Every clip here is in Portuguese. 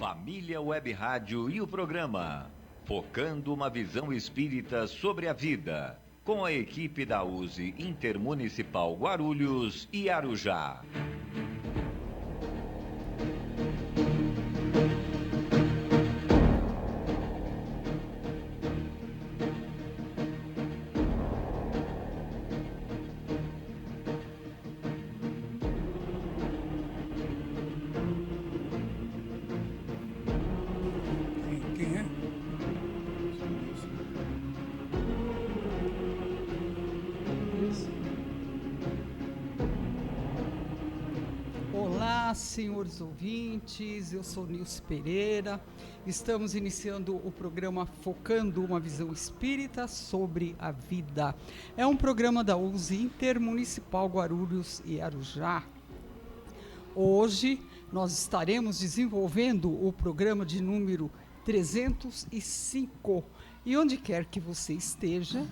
Família Web Rádio e o programa Focando uma Visão Espírita sobre a Vida, com a equipe da USE Intermunicipal Guarulhos e Arujá. Senhores ouvintes, eu sou Nilce Pereira, estamos iniciando o programa Focando uma Visão Espírita sobre a Vida. É um programa da USE Intermunicipal Guarulhos e Arujá. Hoje nós estaremos desenvolvendo o programa de número 305 e onde quer que você esteja,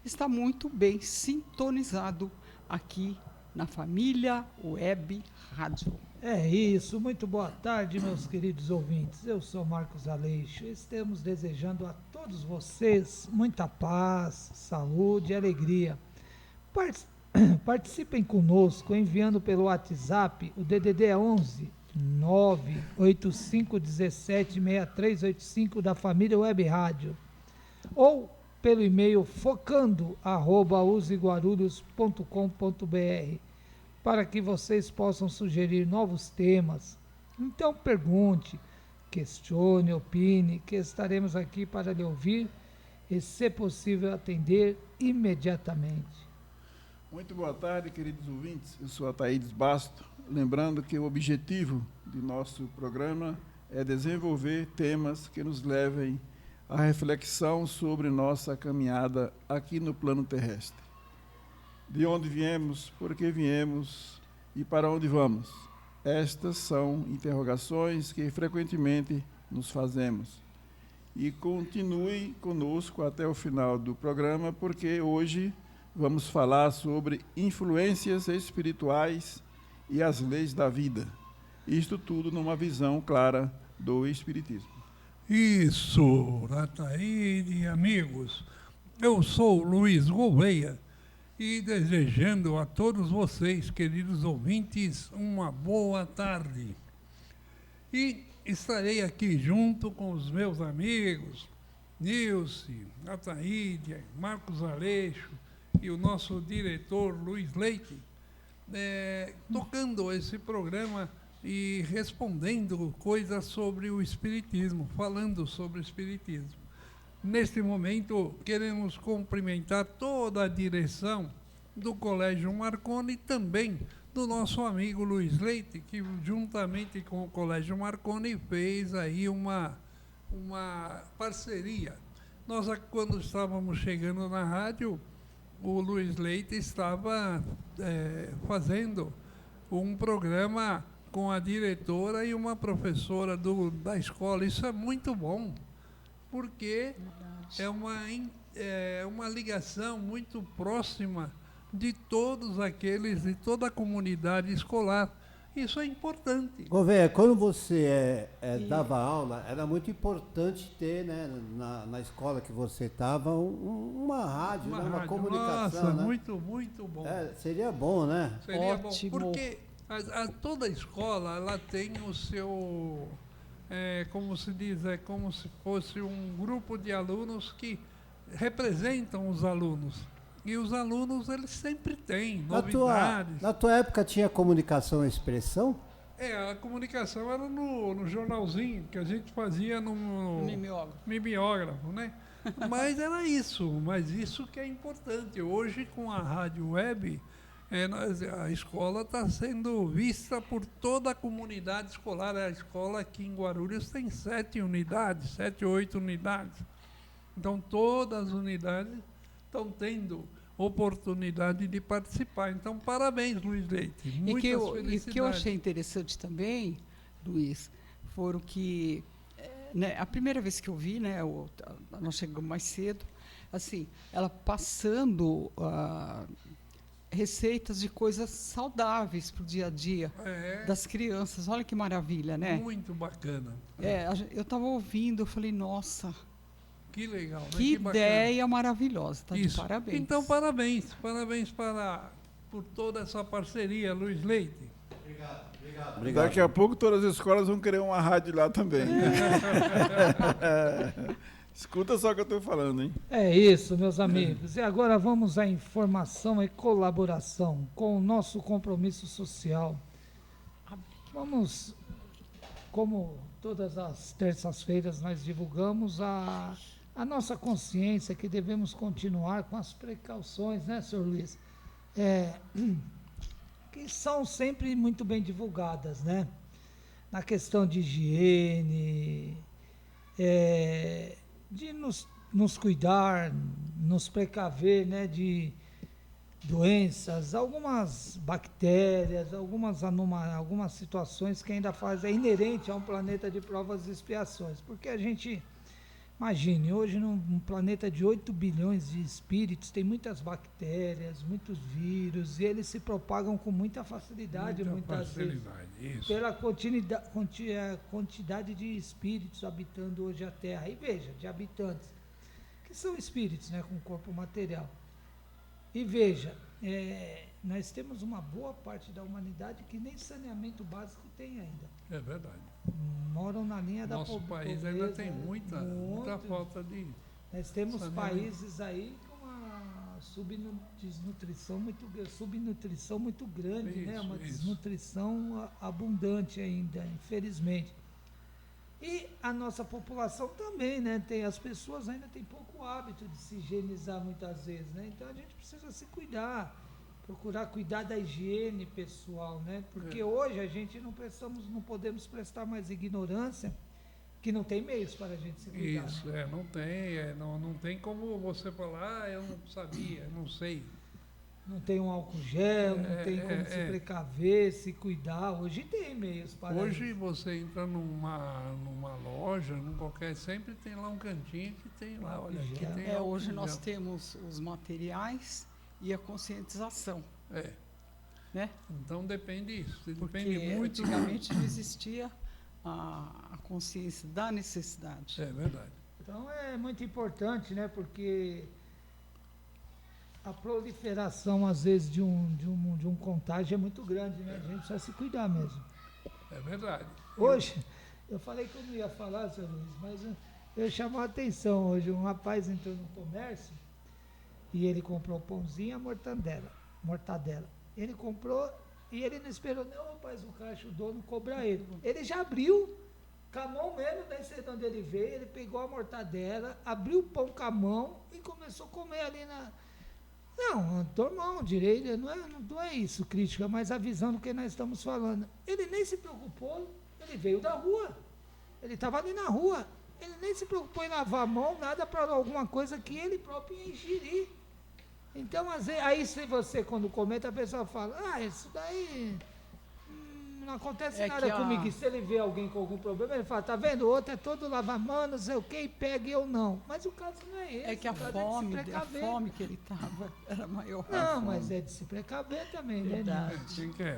está muito bem sintonizado aqui na Família Web Rádio. É isso, muito boa tarde, meus queridos ouvintes. Eu sou Marcos Aleixo e estamos desejando a todos vocês muita paz, saúde e alegria. Participem conosco enviando pelo WhatsApp o DDD é 11 985176385 da Família Web Rádio ou pelo e-mail focando@useguarulhos.com.br para que vocês possam sugerir novos temas. Então pergunte, questione, opine, que estaremos aqui para lhe ouvir e, se possível, atender imediatamente. Muito boa tarde, queridos ouvintes. Eu sou Ataídes Basto. Lembrando que o objetivo de nosso programa é desenvolver temas que nos levem à reflexão sobre nossa caminhada aqui no plano terrestre. De onde viemos, por que viemos e para onde vamos? Estas são interrogações que frequentemente nos fazemos. E continue conosco até o final do programa, porque hoje vamos falar sobre influências espirituais e as leis da vida. Isto tudo numa visão clara do Espiritismo. Isso, Ataíde e amigos. Eu sou Luiz Gouveia. E desejando a todos vocês, queridos ouvintes, uma boa tarde. E estarei aqui junto com os meus amigos, Nilce, Ataíde, Marcos Aleixo e o nosso diretor Luiz Leite, tocando esse programa e respondendo coisas sobre o Espiritismo, falando sobre o Espiritismo. Neste momento, queremos cumprimentar toda a direção do Colégio Marconi e também do nosso amigo Luiz Leite, que juntamente com o Colégio Marconi fez aí uma parceria. Nós, quando estávamos chegando na rádio, o Luiz Leite estava fazendo um programa com a diretora e uma professora da escola. Isso é muito bom, porque é uma ligação muito próxima de todos aqueles, de toda a comunidade escolar. Isso é importante. Gouveia, quando você dava aula, era muito importante ter, né, na escola que você estava, uma rádio, uma comunicação. Nossa, né? muito bom. Seria bom, né? Seria ótimo. Bom, porque toda escola ela tem o seu... como se diz, é como se fosse um grupo de alunos que representam os alunos. E os alunos, eles sempre têm novidades. Na tua época tinha comunicação e expressão? A comunicação era no jornalzinho que a gente fazia no mimeógrafo, né? Mas era isso, que é importante. Hoje, com a rádio web, a escola está sendo vista por toda a comunidade escolar. A escola aqui em Guarulhos tem 7 ou 8 unidades. Então, todas as unidades estão tendo oportunidade de participar. Então, parabéns, Luiz Leite. Muitas felicidades. E que eu achei interessante também, Luiz, foram que, a primeira vez que eu vi, nós chegamos mais cedo, assim, ela passando receitas de coisas saudáveis para o dia a dia das crianças. Olha que maravilha, né? Muito bacana. Eu estava ouvindo, eu falei, nossa, que legal, né? Que ideia maravilhosa, tá de parabéns. Então, parabéns por toda essa parceria, Luiz Leite. Obrigado. Daqui a pouco todas as escolas vão querer uma rádio lá também. Escuta só o que eu estou falando, hein? É isso, meus amigos. E agora vamos à informação e colaboração com o nosso compromisso social. Vamos, como todas as terças-feiras nós divulgamos a nossa consciência que devemos continuar com as precauções, né, senhor Luiz? Que são sempre muito bem divulgadas, né? Na questão de higiene, de nos cuidar, nos precaver, né, de doenças, algumas bactérias, algumas situações que ainda fazem inerente a um planeta de provas e expiações. Porque a gente, imagine, hoje num planeta de 8 bilhões de espíritos, tem muitas bactérias, muitos vírus, e eles se propagam com muita facilidade, muitas vezes, pela quantidade de espíritos habitando hoje a Terra. E veja, de habitantes, que são espíritos, né, com corpo material. E veja, nós temos uma boa parte da humanidade que nem saneamento básico tem ainda. É verdade. Moram na linha da pobreza. Nosso país ainda tem muita falta de Nós temos países aí com uma subnutrição muito grande, né? Uma desnutrição abundante ainda, infelizmente. E a nossa população também, né? As pessoas ainda têm pouco hábito de se higienizar muitas vezes, né? Então a gente precisa se cuidar, procurar cuidar da higiene pessoal, né? Porque hoje a gente não podemos prestar mais ignorância, que não tem meios para a gente se cuidar. Isso, né? Não tem como você falar, eu não sabia, eu não sei. Não tem um álcool gel, não tem como se precaver, se cuidar. Hoje tem meios para Hoje você entra numa loja, sempre tem lá um cantinho que tem lá, olha, aqui tem hoje nós temos os materiais e a conscientização. Né? Então depende disso. Porque muito. Antigamente não existia a consciência da necessidade. É verdade. Então é muito importante, né? Porque a proliferação, às vezes, de um contágio é muito grande, né? A gente precisa se cuidar mesmo. É verdade. Hoje, eu falei que eu não ia falar, senhor Luiz, mas eu chamou a atenção hoje. Um rapaz entrou no comércio e ele comprou pãozinho e mortadela. Ele comprou e ele não esperou, não, rapaz, o caixa, o dono cobra ele. Ele já abriu, com a mão mesmo, nem sei de onde ele veio, ele pegou a mortadela, abriu o pão com a mão e começou a comer ali na... Não, normal, direito, não é isso, crítica, mas a visão do que nós estamos falando. Ele nem se preocupou, ele veio da rua, ele estava ali na rua, ele nem se preocupou em lavar a mão, nada para alguma coisa que ele próprio ia ingerir. Então, às vezes, aí se você, quando comenta, a pessoa fala, isso daí não acontece nada comigo. E se ele vê alguém com algum problema, ele fala, tá vendo? O outro é todo lavar a mão, não sei o que, e pega e eu não. Mas o caso não é esse. É que a fome que ele estava era maior. Não, mas é de se precaver também, né?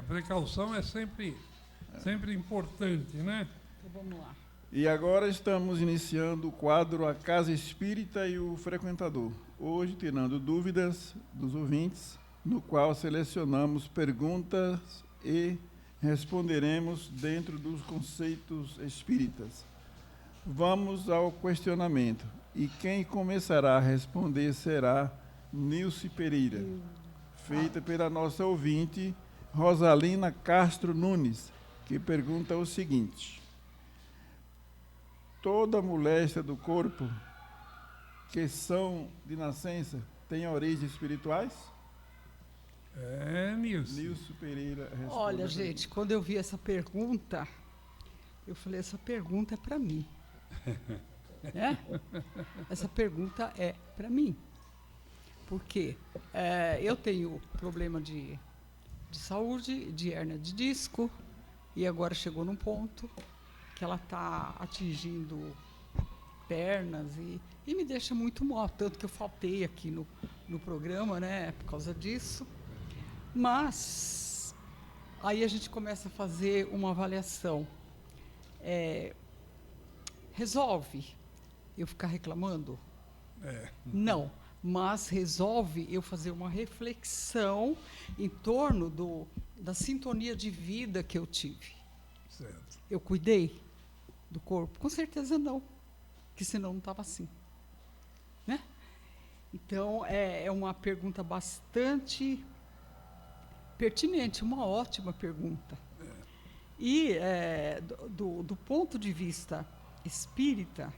Precaução é sempre importante, né? Então vamos lá. E agora estamos iniciando o quadro A Casa Espírita e o Frequentador. Hoje, tirando dúvidas dos ouvintes, no qual selecionamos perguntas e responderemos dentro dos conceitos espíritas. Vamos ao questionamento. E quem começará a responder será Nilce Pereira, feita pela nossa ouvinte Rosalina Castro Nunes, que pergunta o seguinte: toda moléstia do corpo que são de nascença tem origens espirituais? Nilce Pereira responde. Olha, gente, quando eu vi essa pergunta, eu falei, essa pergunta é para mim. Essa pergunta é para mim. Porque eu tenho problema de saúde, de hérnia de disco, e agora chegou num ponto que ela está atingindo pernas e me deixa muito mal, tanto que eu faltei aqui no programa, né, por causa disso. Mas aí a gente começa a fazer uma avaliação. Resolve eu ficar reclamando? Não, mas resolve eu fazer uma reflexão em torno da sintonia de vida que eu tive. Certo. Eu cuidei do corpo? Com certeza não, porque senão não estava assim. Né? Então, é uma pergunta bastante pertinente, uma ótima pergunta. E, do ponto de vista espírita,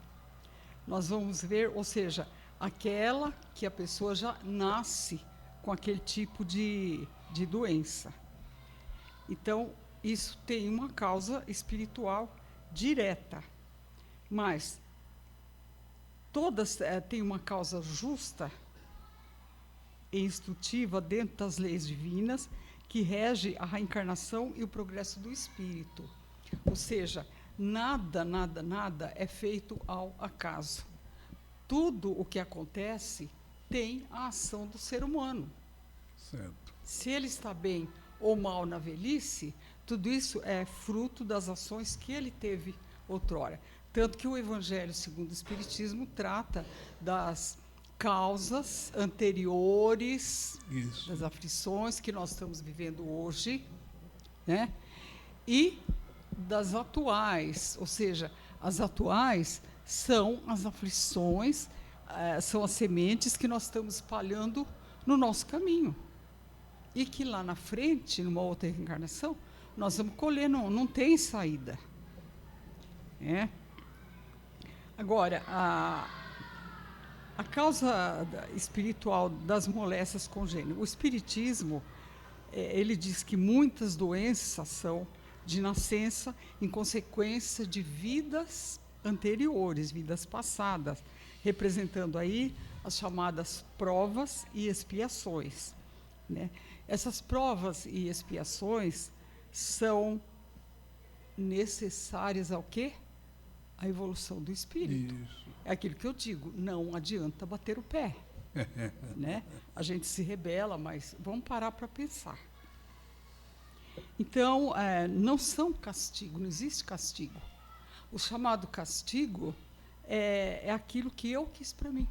nós vamos ver, ou seja, aquela que a pessoa já nasce com aquele tipo de doença. Então, isso tem uma causa espiritual direta, mas todas têm uma causa justa e instrutiva dentro das leis divinas que rege a reencarnação e o progresso do espírito. Ou seja, nada é feito ao acaso. Tudo o que acontece tem a ação do ser humano. Certo. Se ele está bem ou mal na velhice, tudo isso é fruto das ações que ele teve outrora. Tanto que o Evangelho segundo o Espiritismo trata das causas anteriores, Isso. das aflições que nós estamos vivendo hoje, né? E das atuais, ou seja, as atuais são as aflições, são as sementes que nós estamos espalhando no nosso caminho. E que lá na frente, numa outra reencarnação, nós vamos colher, não tem saída. Agora, a causa espiritual das moléstias congênitas. O Espiritismo, ele diz que muitas doenças são de nascença em consequência de vidas anteriores, vidas passadas, representando aí as chamadas provas e expiações. Né? Essas provas e expiações são necessárias ao quê? A evolução do espírito. Isso. É aquilo que eu digo, não adianta bater o pé. Né? A gente se rebela, mas vamos parar para pensar. Então, não são castigo, não existe castigo. O chamado castigo é aquilo que eu quis para mim.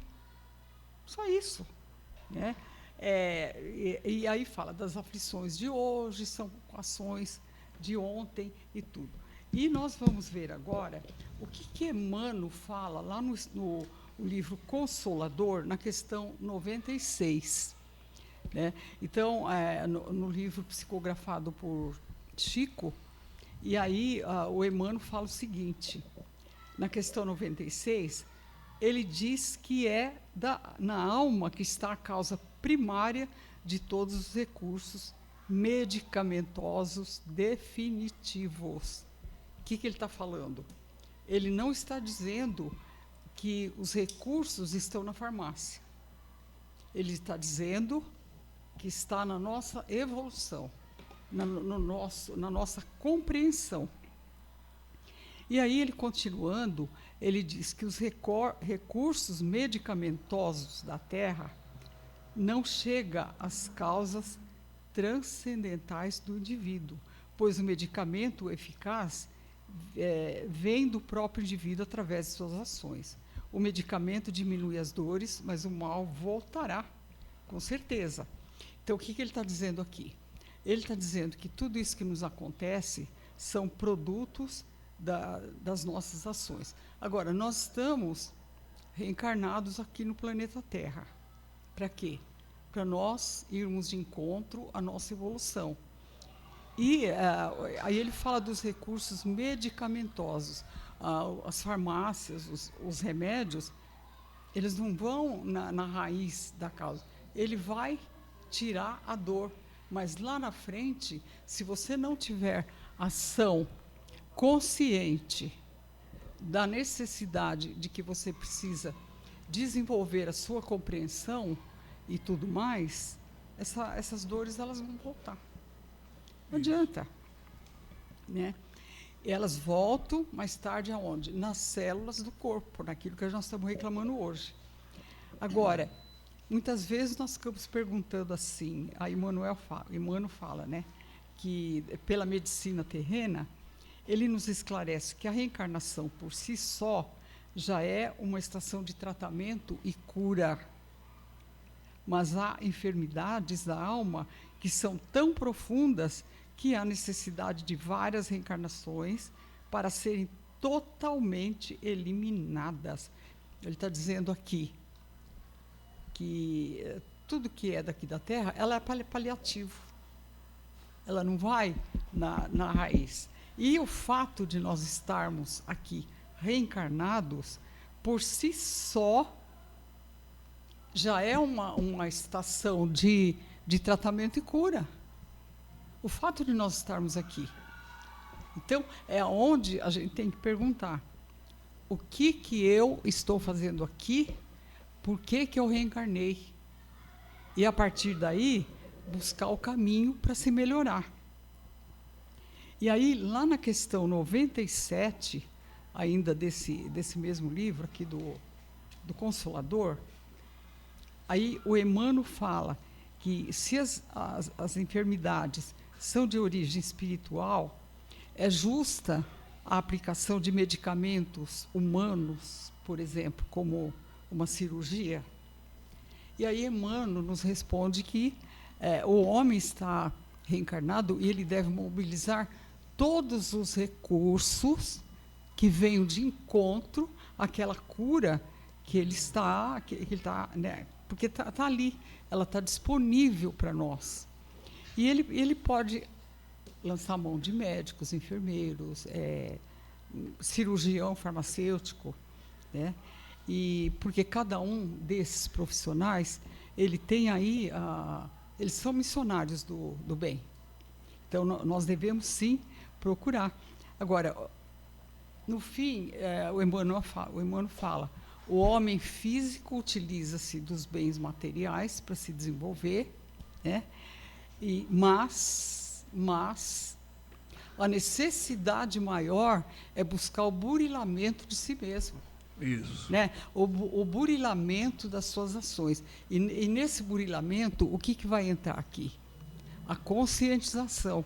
Só isso. Né? E aí fala das aflições de hoje, são ações de ontem e tudo. E nós vamos ver agora o que Emmanuel fala lá no livro Consolador, na questão 96. Né? Então, no livro psicografado por Chico, e aí o Emmanuel fala o seguinte, na questão 96, ele diz que na alma que está a causa primária de todos os recursos medicamentosos definitivos. O que ele está falando? Ele não está dizendo que os recursos estão na farmácia. Ele está dizendo que está na nossa evolução, na nossa compreensão. E aí, ele continuando, ele diz que os recursos medicamentosos da Terra não chegam às causas transcendentais do indivíduo, pois o medicamento eficaz vem do próprio indivíduo através de suas ações. O medicamento diminui as dores, mas o mal voltará, com certeza. Então, o que ele está dizendo aqui? Ele está dizendo que tudo isso que nos acontece são produtos das nossas ações. Agora, nós estamos reencarnados aqui no planeta Terra. Para quê? Para nós irmos de encontro à nossa evolução. E aí ele fala dos recursos medicamentosos. As farmácias, os remédios, eles não vão na raiz da causa. Ele vai tirar a dor. Mas lá na frente, se você não tiver ação consciente da necessidade de que você precisa desenvolver a sua compreensão e tudo mais, essas dores elas vão voltar. Não adianta. Né? Elas voltam mais tarde aonde? Nas células do corpo, naquilo que nós estamos reclamando hoje. Agora, muitas vezes nós ficamos perguntando assim, a Emmanuel fala, né, que pela medicina terrena, ele nos esclarece que a reencarnação por si só já é uma estação de tratamento e cura. Mas há enfermidades da alma que são tão profundas que há necessidade de várias reencarnações para serem totalmente eliminadas. Ele está dizendo aqui que tudo que é daqui da Terra, ela é paliativo. Ela não vai na raiz. E o fato de nós estarmos aqui reencarnados, por si só, já é uma estação de tratamento e cura. O fato de nós estarmos aqui. Então, é onde a gente tem que perguntar: o que eu estou fazendo aqui? Por que eu reencarnei? E, a partir daí, buscar o caminho para se melhorar. E aí, lá na questão 97, ainda desse mesmo livro aqui do Consolador, aí o Emmanuel fala que se as enfermidades são de origem espiritual, é justa a aplicação de medicamentos humanos, por exemplo, como uma cirurgia. E aí Emmanuel nos responde que o homem está reencarnado e ele deve mobilizar todos os recursos que venham de encontro àquela cura que ele está, né, porque está ali, ela está disponível para nós. E ele pode lançar mão de médicos, enfermeiros, cirurgião, farmacêutico, né? E porque cada um desses profissionais, ele tem aí, eles são missionários do bem. Então, nós devemos, sim, procurar. Agora, no fim, o Emmanuel fala, o homem físico utiliza-se dos bens materiais para se desenvolver, né? Mas a necessidade maior é buscar o burilamento de si mesmo. Isso. Né? O burilamento das suas ações. E nesse burilamento, o que vai entrar aqui? A conscientização.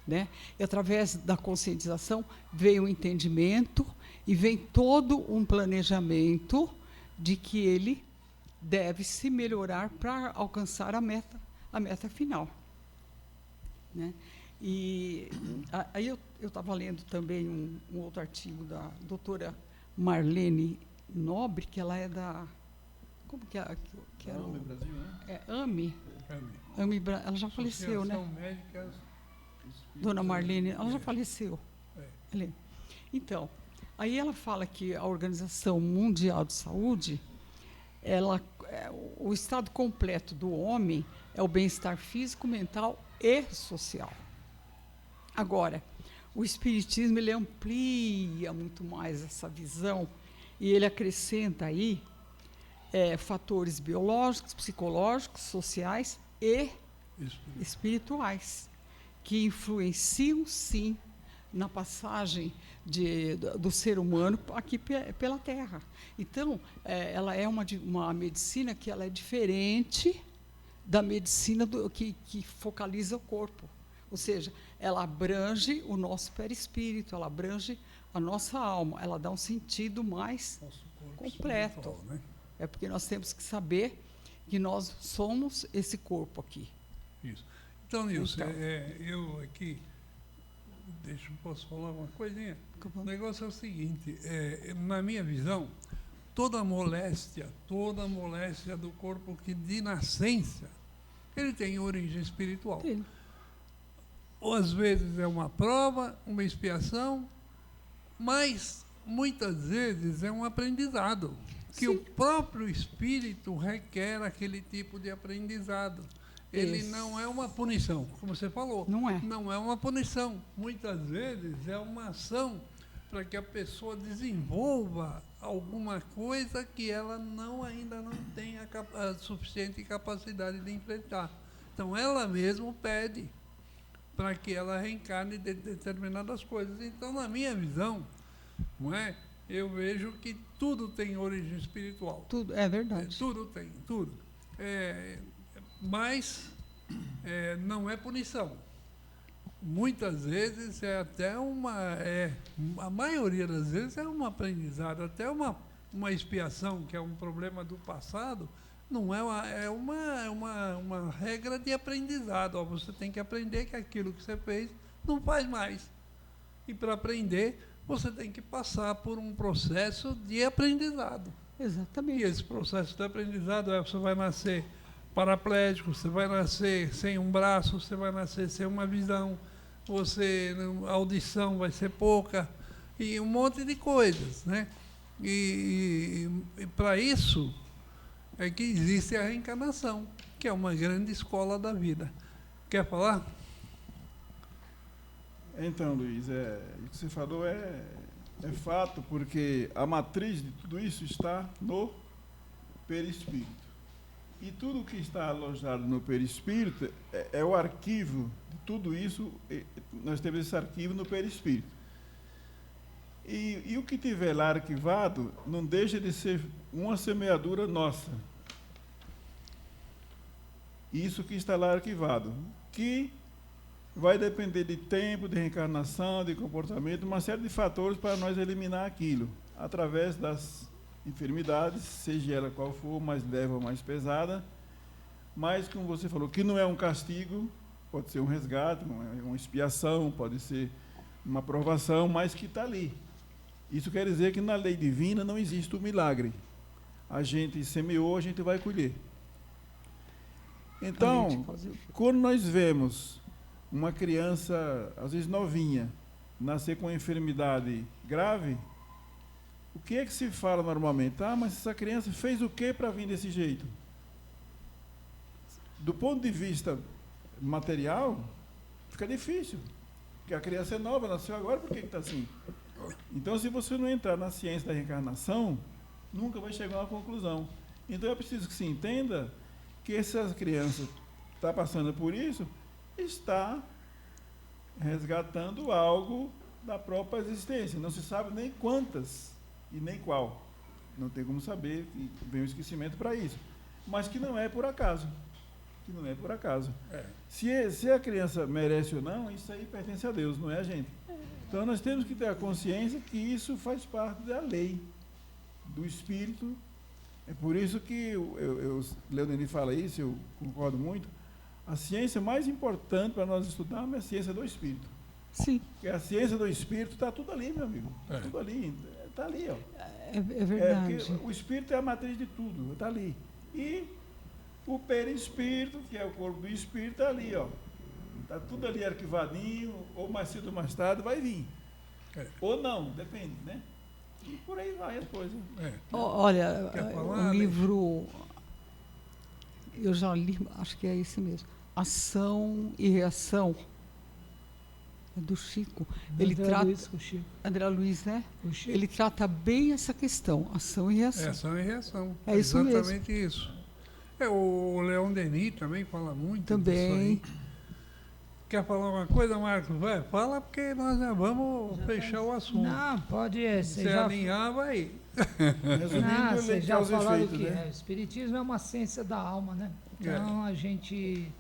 Né? E, através da conscientização, vem o entendimento e vem todo um planejamento de que ele deve se melhorar para alcançar a meta final. Né? E aí eu estava lendo também um outro artigo da doutora Marlene Nobre, que ela é da... Como que é? Que era AME Brasil, né? AME. Ela já faleceu, né? Médicas. Dona Marlene, ela já faleceu. Então, aí ela fala que a Organização Mundial de Saúde, o estado completo do homem é o bem-estar físico, mental e social. Agora, o Espiritismo, ele amplia muito mais essa visão e ele acrescenta aí fatores biológicos, psicológicos, sociais e espirituais, que influenciam, sim, na passagem do ser humano aqui pela Terra. Então, ela é uma medicina que ela é diferente da medicina que focaliza o corpo. Ou seja, ela abrange o nosso perispírito, ela abrange a nossa alma, ela dá um sentido mais completo. Né? É porque nós temos que saber que nós somos esse corpo aqui. Isso. Então, Nilson, eu aqui, posso falar uma coisinha? O negócio é o seguinte, na minha visão, toda moléstia do corpo que de nascença, ele tem origem espiritual. Sim. Ou às vezes é uma prova, uma expiação, mas muitas vezes é um aprendizado, que Sim. o próprio espírito requer aquele tipo de aprendizado. Ele não é uma punição, como você falou. Não é. Não é uma punição. Muitas vezes é uma ação para que a pessoa desenvolva alguma coisa que ela ainda não tem a suficiente capacidade de enfrentar. Então, ela mesma pede para que ela reencarne de determinadas coisas. Então, na minha visão, eu vejo que tudo tem origem espiritual. Tudo, é verdade. Tudo tem, tudo. mas não é punição. Muitas vezes é até a maioria das vezes é um aprendizado, até uma expiação, que é um problema do passado, não é uma regra de aprendizado. Ó, você tem que aprender que aquilo que você fez não faz mais. E para aprender, você tem que passar por um processo de aprendizado. Exatamente. E esse processo de aprendizado você vai nascer paraplégico, você vai nascer sem um braço, você vai nascer sem uma visão, a audição vai ser pouca, e um monte de coisas, né? E para isso é que existe a reencarnação, que é uma grande escola da vida. Quer falar? Então, Luiz, o que você falou é fato, porque a matriz de tudo isso está no perispírito. E tudo que está alojado no perispírito é o arquivo de tudo isso. Nós temos esse arquivo no perispírito. E o que tiver lá arquivado não deixa de ser uma semeadura nossa. Isso que está lá arquivado, que vai depender de tempo, de reencarnação, de comportamento, uma série de fatores para nós eliminar aquilo, através das enfermidades, seja ela qual for, mais leve ou mais pesada, mas, como você falou, que não é um castigo, pode ser um resgate, uma expiação, pode ser uma provação, mas que está ali. Isso quer dizer que na lei divina não existe o milagre. A gente semeou, a gente vai colher. Então, quando nós vemos uma criança, às vezes novinha, nascer com uma enfermidade grave, o que é que se fala normalmente? Ah, mas essa criança fez o que para vir desse jeito? Do ponto de vista material, fica difícil. Porque a criança é nova, nasceu agora, por que está assim? Então, se você não entrar na ciência da reencarnação, nunca vai chegar a uma conclusão. Então, é preciso que se entenda que essa criança está passando por isso, está resgatando algo da própria existência. Não se sabe nem quantas e nem qual. Não tem como saber, e vem o esquecimento para isso. Mas que não é por acaso. Que não é por acaso. Se a criança merece ou não, isso aí pertence a Deus, não é a gente. Então nós temos que ter a consciência que isso faz parte da lei, do Espírito. É por isso que Leonini fala isso, eu concordo muito. A ciência mais importante para nós estudarmos é a ciência do Espírito. Sim. Porque a ciência do Espírito está tudo ali, meu amigo. Está tudo ali. Está ali, ó. É verdade. O Espírito é a matriz de tudo, está ali. E o perispírito, que é o corpo do Espírito, está ali, ó. Está tudo ali arquivadinho, ou mais cedo ou mais tarde vai vir. Ou não, depende, né? E por aí vai as coisas. Olha, o livro, eu já li, acho que é esse mesmo, Ação e Reação, é do Chico. Ele trata, Luiz, o Chico. André Luiz, né? O Chico. Ele trata bem essa questão, ação e reação. Ação e reação. É isso mesmo. Exatamente isso. O Leon Denis também fala muito também. disso aí. Quer falar uma coisa, Marcos? Vai, fala, porque nós já vamos fechar o assunto. Não, pode ir. Se alinhar, vai. Resumindo, Você já falou efeitos, que né? o Espiritismo é uma ciência da alma, né? Então, a gente,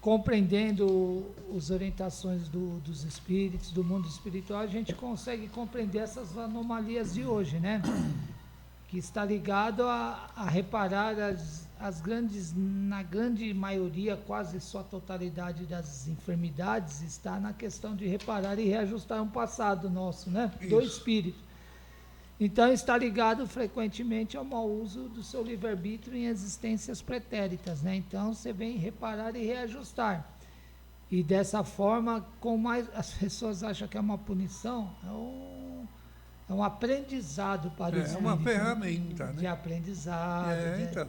compreendendo as orientações dos espíritos, do mundo espiritual, a gente consegue compreender essas anomalias de hoje, né? Que está ligado a reparar na grande maioria, quase sua totalidade das enfermidades, está na questão de reparar e reajustar um passado nosso, né? Isso. Do espírito. Então, está ligado frequentemente ao mau uso do seu livre-arbítrio em existências pretéritas, né? Então, você vem reparar e reajustar. E dessa forma, as pessoas acham que é uma punição, é um aprendizado para o espírito. É uma ferramenta, de né? aprendizado. Então.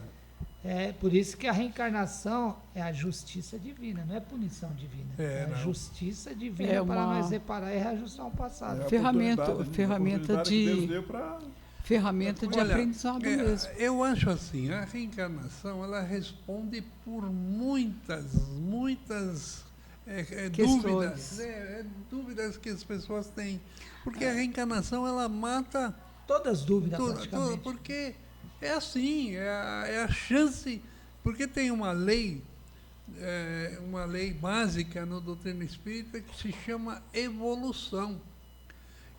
É por isso que a reencarnação é a justiça divina, não é punição divina. É a justiça divina para nós reparar e reajustar o passado. Ferramenta de Deus deu pra... ferramenta de aprendizado mesmo. Eu acho assim, a reencarnação ela responde por muitas dúvidas, dúvidas que as pessoas têm, porque a reencarnação ela mata todas as dúvidas praticamente. Porque É assim, é a chance, porque tem uma lei básica no doutrina espírita que se chama evolução.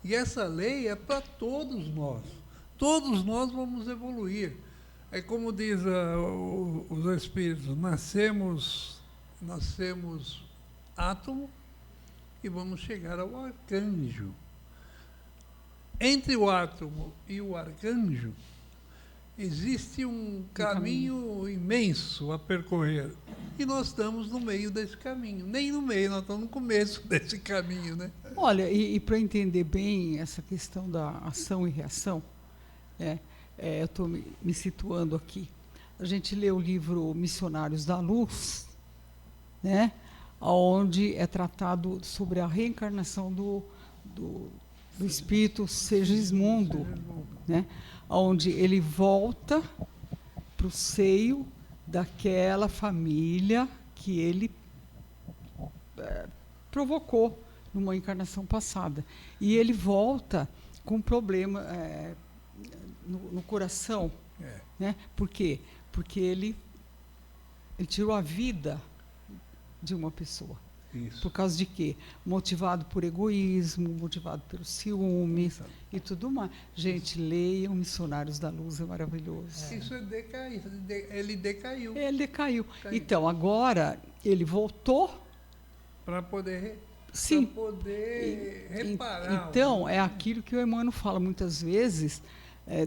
E essa lei é para todos nós. Todos nós vamos evoluir. É como diz os espíritos, nascemos átomo e vamos chegar ao arcanjo. Entre o átomo e o arcanjo existe um caminho imenso a percorrer. E nós estamos no meio desse caminho. Nem no meio, nós estamos no começo desse caminho, né? Olha, e para entender bem essa questão da ação e reação, eu estou me situando aqui. A gente lê o livro Missionários da Luz, né? Onde é tratado sobre a reencarnação do espírito Segismundo, né? Onde ele volta para o seio daquela família que ele provocou numa encarnação passada. E ele volta com problema no coração. Né? Por quê? Porque ele tirou a vida de uma pessoa. Isso. Por causa de quê? Motivado por egoísmo, motivado pelos ciúmes e tudo mais. Gente, leiam Missionários da Luz, é maravilhoso. Isso é decair. Ele decaiu. Ele decaiu. Então, agora, ele voltou para poder, sim, reparar. Então, é aquilo que o Emmanuel fala muitas vezes,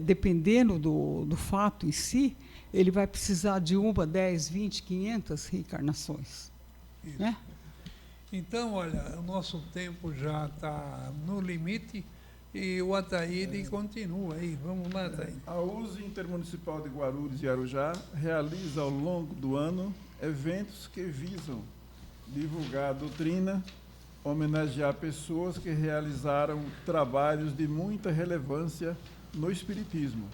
dependendo do fato em si, ele vai precisar de 1, 10, 20, 500 reencarnações. Isso. Né? Então, olha, o nosso tempo já está no limite e o Ataíde continua aí. Vamos lá, Ataíde. A USE Intermunicipal de Guarulhos e Arujá realiza ao longo do ano eventos que visam divulgar a doutrina, homenagear pessoas que realizaram trabalhos de muita relevância no Espiritismo,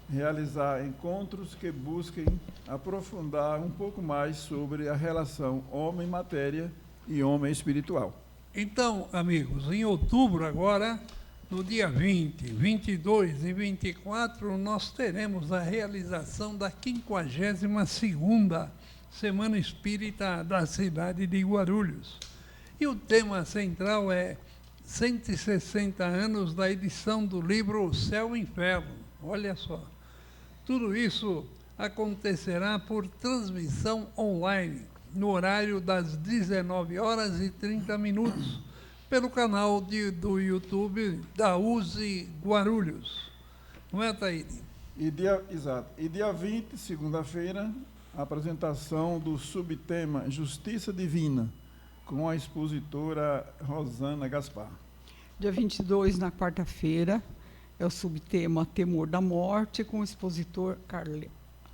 realizar encontros que busquem aprofundar um pouco mais sobre a relação homem-matéria e homem espiritual. Então, amigos, em outubro agora, no dia 20, 22 e 24, nós teremos a realização da 52ª Semana Espírita da cidade de Guarulhos. E o tema central é 160 anos da edição do livro Céu e Inferno. Olha só. Tudo isso acontecerá por transmissão online, no horário das 19h30, pelo canal do YouTube da USE Guarulhos. Não é, Ataíde? Exato. E dia 20, segunda-feira, a apresentação do subtema Justiça Divina, com a expositora Rosana Gaspar. Dia 22, na quarta-feira, é o subtema Temor da Morte, com o expositor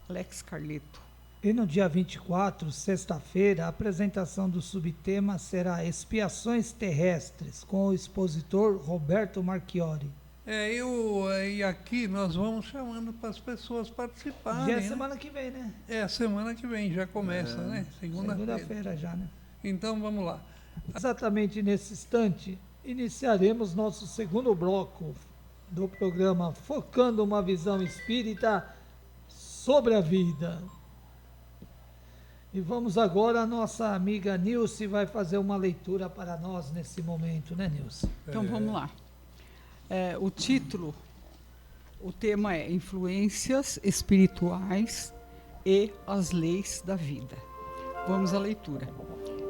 Alex Carleto. E no dia 24, sexta-feira, a apresentação do subtema será Expiações Terrestres, com o expositor Roberto Marchiori. E aqui nós vamos chamando para as pessoas participarem. Já é semana que vem, né? Semana que vem, já começa, né? Segunda-feira já, né? Então, vamos lá. Exatamente nesse instante, iniciaremos nosso segundo bloco do programa Focando uma Visão Espírita sobre a Vida. E vamos agora, a nossa amiga Nilce vai fazer uma leitura para nós nesse momento, né, Nilce? Então, vamos lá. O título, o tema é Influências Espirituais e as Leis da Vida. Vamos à leitura.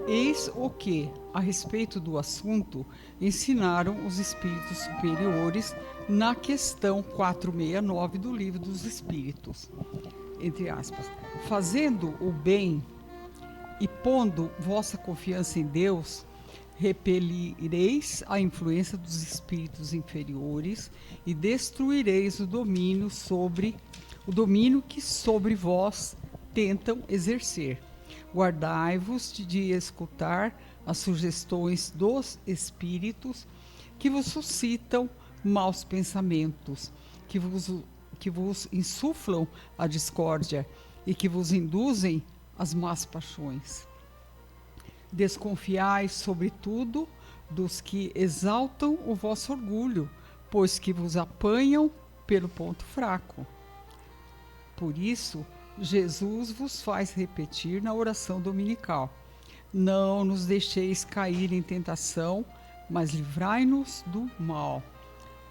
Eis o que, a respeito do assunto, ensinaram os espíritos superiores na questão 469 do Livro dos Espíritos. Entre aspas, fazendo o bem e pondo vossa confiança em Deus, repelireis a influência dos espíritos inferiores e destruireis o domínio que sobre vós tentam exercer. Guardai-vos de escutar as sugestões dos espíritos que vos suscitam maus pensamentos, que vos insuflam a discórdia e que vos induzem as más paixões. Desconfiai, sobretudo, dos que exaltam o vosso orgulho, pois que vos apanham pelo ponto fraco. Por isso, Jesus vos faz repetir na oração dominical: não nos deixeis cair em tentação, mas livrai-nos do mal.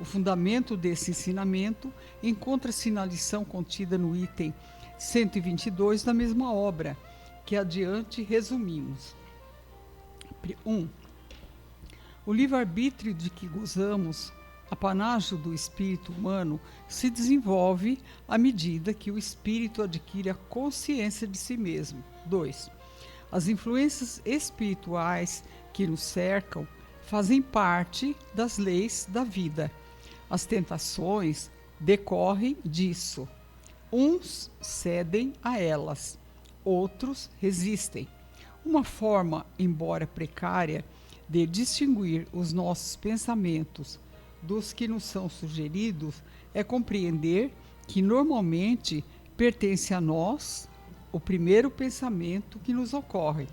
O fundamento desse ensinamento encontra-se na lição contida no item 122 da mesma obra, que adiante resumimos. 1. O livre-arbítrio de que gozamos, apanágio do espírito humano, se desenvolve à medida que o espírito adquire a consciência de si mesmo. 2. As influências espirituais que nos cercam fazem parte das leis da vida. As tentações decorrem disso. Uns cedem a elas, outros resistem. Uma forma, embora precária, de distinguir os nossos pensamentos dos que nos são sugeridos é compreender que normalmente pertence a nós o primeiro pensamento que nos ocorre.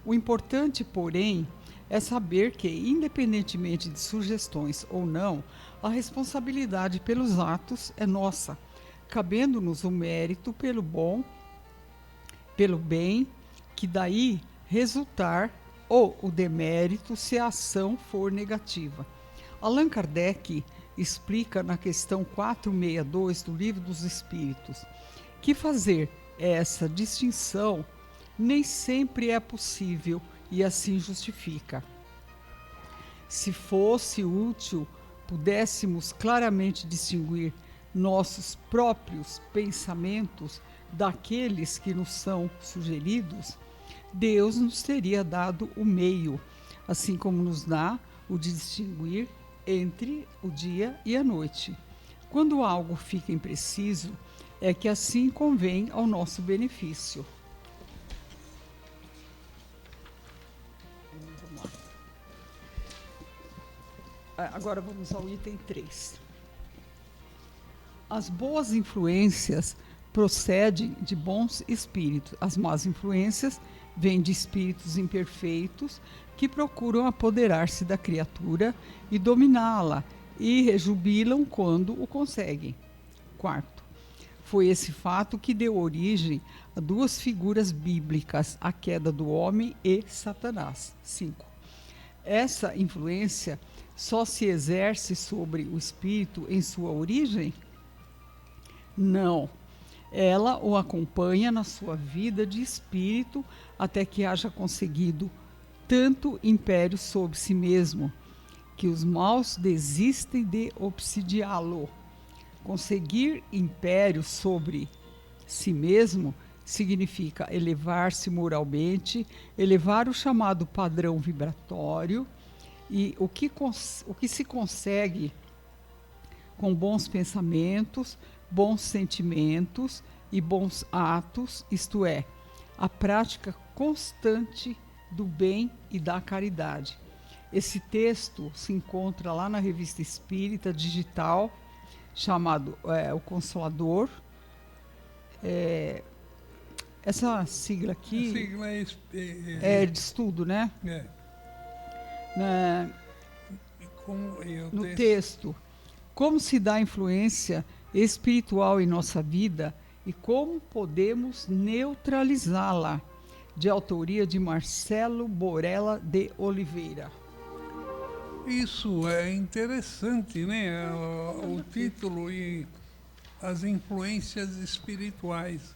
O importante, porém, é saber que, independentemente de sugestões ou não, a responsabilidade pelos atos é nossa, cabendo-nos o mérito pelo bem que daí resultar, ou o demérito se a ação for negativa. Allan Kardec explica na questão 462 do Livro dos Espíritos que fazer essa distinção nem sempre é possível e assim justifica. Se fosse útil, pudéssemos claramente distinguir nossos próprios pensamentos daqueles que nos são sugeridos, Deus nos teria dado o meio, assim como nos dá o de distinguir entre o dia e a noite. Quando algo fica impreciso, é que assim convém ao nosso benefício. Agora vamos ao item 3. As boas influências procedem de bons espíritos. As más influências vêm de espíritos imperfeitos que procuram apoderar-se da criatura e dominá-la e rejubilam quando o conseguem. 4. Foi esse fato que deu origem a duas figuras bíblicas, a queda do homem e Satanás. 5. Essa influência só se exerce sobre o espírito em sua origem? Não. Ela o acompanha na sua vida de espírito até que haja conseguido tanto império sobre si mesmo, que os maus desistem de obsidiá-lo. Conseguir império sobre si mesmo significa elevar-se moralmente, elevar o chamado padrão vibratório, e o que se consegue com bons pensamentos, bons sentimentos e bons atos, isto é, a prática constante do bem e da caridade. Esse texto se encontra lá na Revista Espírita Digital, chamado O Consolador. Essa sigla aqui... A sigla é de estudo, né? No texto, como se dá influência espiritual em nossa vida e como podemos neutralizá-la, de autoria de Marcelo Borella de Oliveira. Isso é interessante, né? O título e as influências espirituais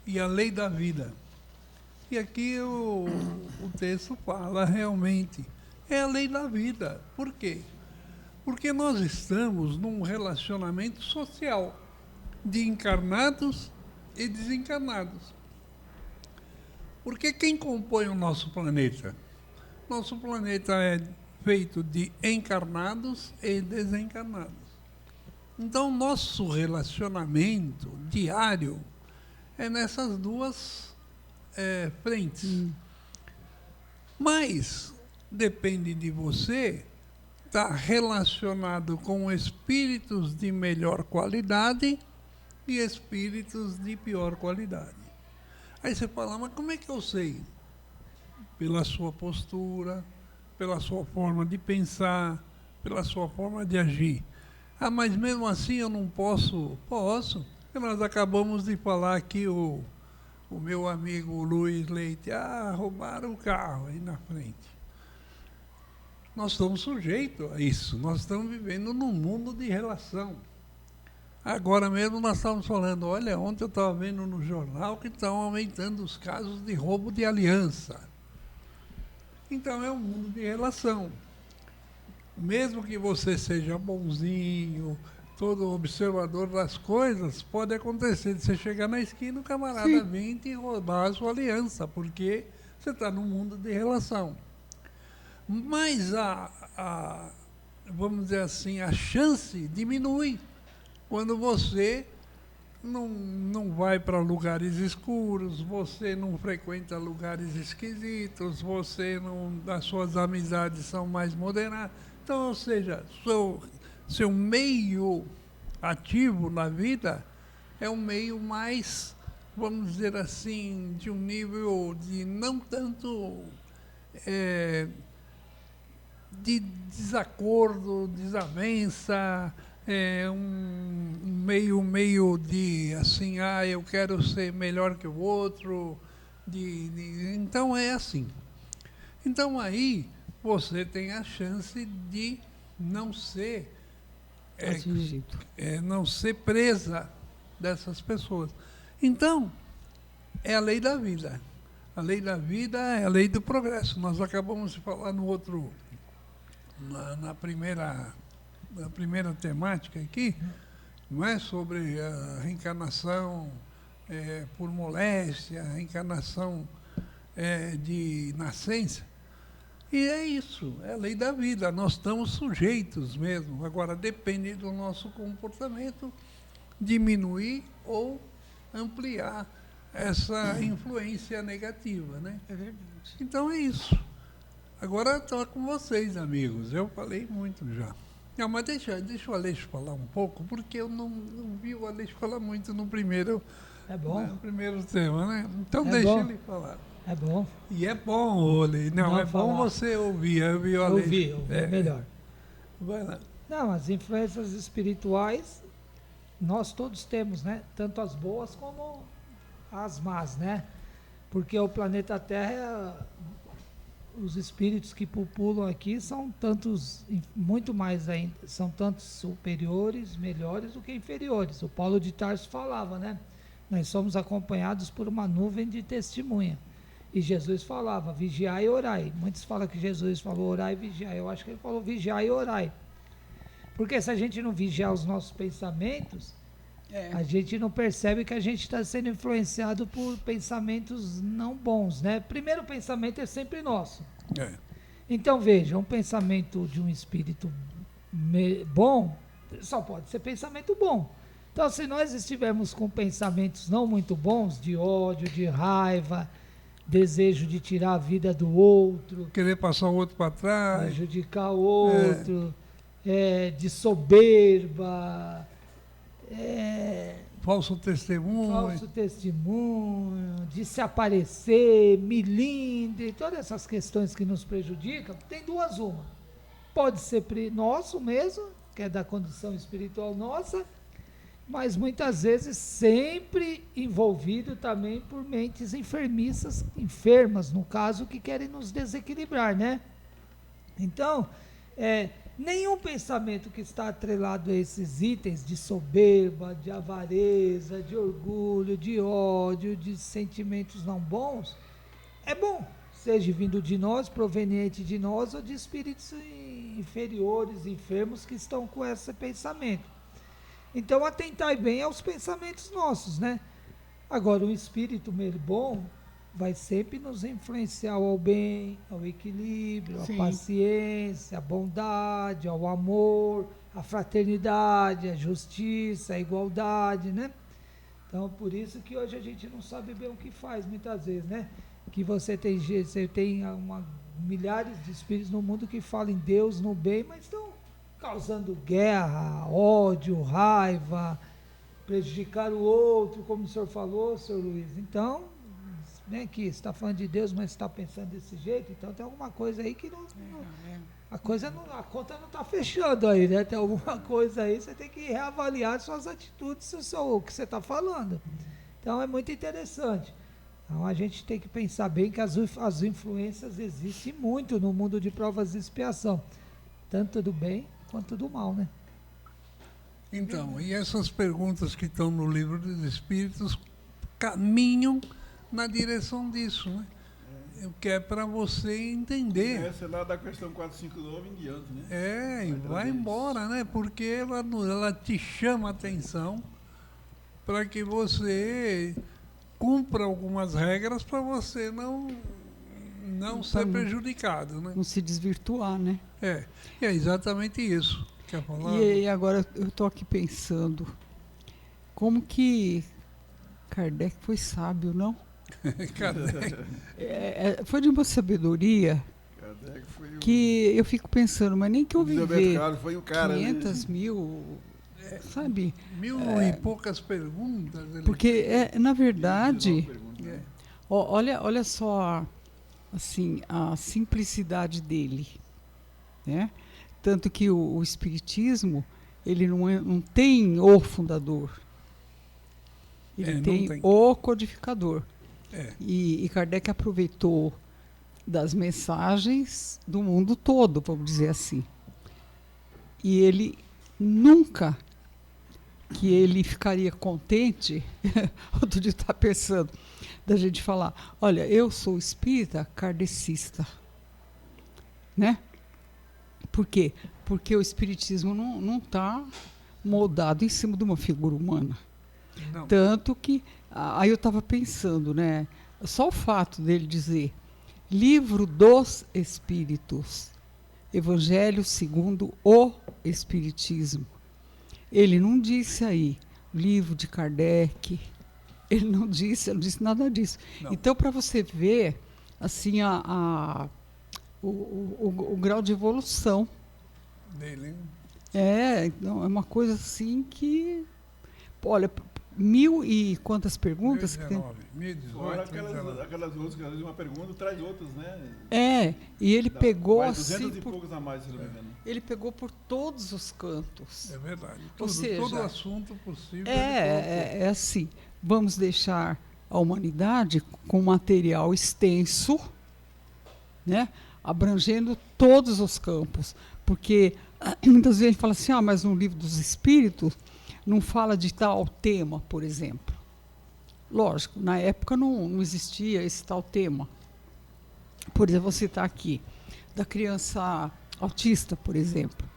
e a lei da vida. E aqui o texto fala realmente, é a lei da vida. Por quê? Porque nós estamos num relacionamento social de encarnados e desencarnados. Porque quem compõe o nosso planeta? Nosso planeta é feito de encarnados e desencarnados. Então, nosso relacionamento diário é nessas duas frentes. Mas depende de você estar relacionado com espíritos de melhor qualidade e espíritos de pior qualidade. Aí você fala, mas como é que eu sei? Pela sua postura, pela sua forma de pensar, pela sua forma de agir. Ah, mas mesmo assim eu não posso? Posso. Nós acabamos de falar aqui, o meu amigo Luiz Leite, roubaram o carro aí na frente. Nós estamos sujeitos a isso, nós estamos vivendo num mundo de relação. Agora mesmo nós estamos falando, olha, ontem eu estava vendo no jornal que estão aumentando os casos de roubo de aliança. Então é um mundo de relação. Mesmo que você seja bonzinho, todo observador das coisas, pode acontecer de você chegar na esquina e o camarada vir e roubar a sua aliança, porque você está num mundo de relação. Mas vamos dizer assim, a chance diminui quando você não vai para lugares escuros, você não frequenta lugares esquisitos, as suas amizades são mais moderadas. Então, ou seja, seu meio ativo na vida é um meio mais, vamos dizer assim, de um nível de não tanto de desacordo, desavença, um meio de assim, eu quero ser melhor que o outro, então é assim. Então aí você tem a chance de não ser não ser presa dessas pessoas. Então, é a lei da vida. A lei da vida é a lei do progresso. Nós acabamos de falar na primeira temática aqui, não é, sobre a reencarnação por moléstia, a reencarnação de nascença. E é isso, é a lei da vida, nós estamos sujeitos mesmo. Agora, depende do nosso comportamento diminuir ou ampliar essa influência negativa, né? É verdade. Então é isso. Agora estou com vocês, amigos. Eu falei muito já. Não, mas deixa o Aleixo falar um pouco, porque eu não vi o Aleixo falar muito no primeiro tema, né? Então deixa ele falar. É bom. E é bom, Oli. Não, é bom você ouvir. Ouvir é melhor. Vai lá. Não, as influências espirituais nós todos temos, né? Tanto as boas como as más, né? Porque o planeta Terra, os espíritos que populam aqui são tantos, muito mais ainda, são tantos superiores, melhores do que inferiores. O Paulo de Tarso falava, né? Nós somos acompanhados por uma nuvem de testemunha. E Jesus falava, vigiai e orai. Muitos falam que Jesus falou orai e vigiai. Eu acho que ele falou vigiai e orai. Porque se a gente não vigiar os nossos pensamentos, a gente não percebe que a gente está sendo influenciado por pensamentos não bons, né? Primeiro, o pensamento é sempre nosso. Então, veja, um pensamento de um espírito bom só pode ser pensamento bom. Então, se nós estivermos com pensamentos não muito bons, de ódio, de raiva, desejo de tirar a vida do outro, querer passar o outro para trás, prejudicar o outro, de soberba, falso testemunho, de se aparecer, milindre, todas essas questões que nos prejudicam, tem duas uma. Pode ser nosso mesmo, que é da condição espiritual nossa, mas muitas vezes sempre envolvido também por mentes enfermas, no caso, que querem nos desequilibrar, né? Então, nenhum pensamento que está atrelado a esses itens de soberba, de avareza, de orgulho, de ódio, de sentimentos não bons, é bom, seja vindo de nós, proveniente de nós, ou de espíritos inferiores, enfermos que estão com esse pensamento. Então, atentai bem aos pensamentos nossos, né? Agora, o espírito bom vai sempre nos influenciar ao bem, ao equilíbrio, à paciência, à bondade, ao amor, à fraternidade, à justiça, à igualdade, né? Então, por isso que hoje a gente não sabe bem o que faz, muitas vezes, né? Que você tem milhares de espíritos no mundo que falam em Deus, no bem, mas estão causando guerra, ódio, raiva, prejudicar o outro, como o senhor falou, senhor Luiz. Então, né, que está falando de Deus, mas está pensando desse jeito, então tem alguma coisa aí que a conta não está fechando aí, né? Tem alguma coisa aí, você tem que reavaliar suas atitudes, o que você está falando. Então é muito interessante. Então a gente tem que pensar bem que as influências existem muito no mundo de provas de expiação, tanto do bem quanto do mal, né? Então, e essas perguntas que estão no livro dos Espíritos caminham na direção disso, né? O que é para você entender. Essa é lá da questão 459 em diante, né? E vai embora, né? Porque ela te chama a atenção para que você cumpra algumas regras para você não ser prejudicado, né? Não se desvirtuar, né? E é exatamente isso. Quer falar? E agora eu estou aqui pensando, como que Kardec foi sábio, não? Kardec. Foi de uma sabedoria que eu fico pensando, mas nem que eu viver foi o cara, 500 mil, sabe? 1000 e poucas perguntas. Porque, na verdade, olha só assim, a simplicidade dele, né? Tanto que o Espiritismo, ele não tem o fundador, ele tem o codificador. E Kardec aproveitou das mensagens do mundo todo, vamos dizer assim. E ele nunca que ele ficaria contente, outro dia está pensando, da gente falar, olha, eu sou espírita kardecista, né? Por quê? Porque o espiritismo não está moldado em cima de uma figura humana. Não. Tanto que, aí eu estava pensando, né? Só o fato dele dizer Livro dos Espíritos, Evangelho segundo o Espiritismo. Ele não disse aí, livro de Kardec, ele não disse nada disso. Não. Então, para você ver, assim, o grau de evolução dele. Então, é uma coisa assim que, olha, 1000 e quantas perguntas? 1019, 1018. Aquelas outras, que às vezes uma pergunta traz outras, né? E ele pegou assim. 200 e poucos a mais, se não me engano. Ele pegou por todos os cantos. É verdade. Ou seja, todo assunto possível. É assim. Vamos deixar a humanidade com material extenso, né? Abrangendo todos os campos. Porque muitas vezes a gente fala assim, mas no livro dos Espíritos não fala de tal tema, por exemplo. Lógico, na época não existia esse tal tema. Por exemplo, você está aqui, da criança autista, por exemplo.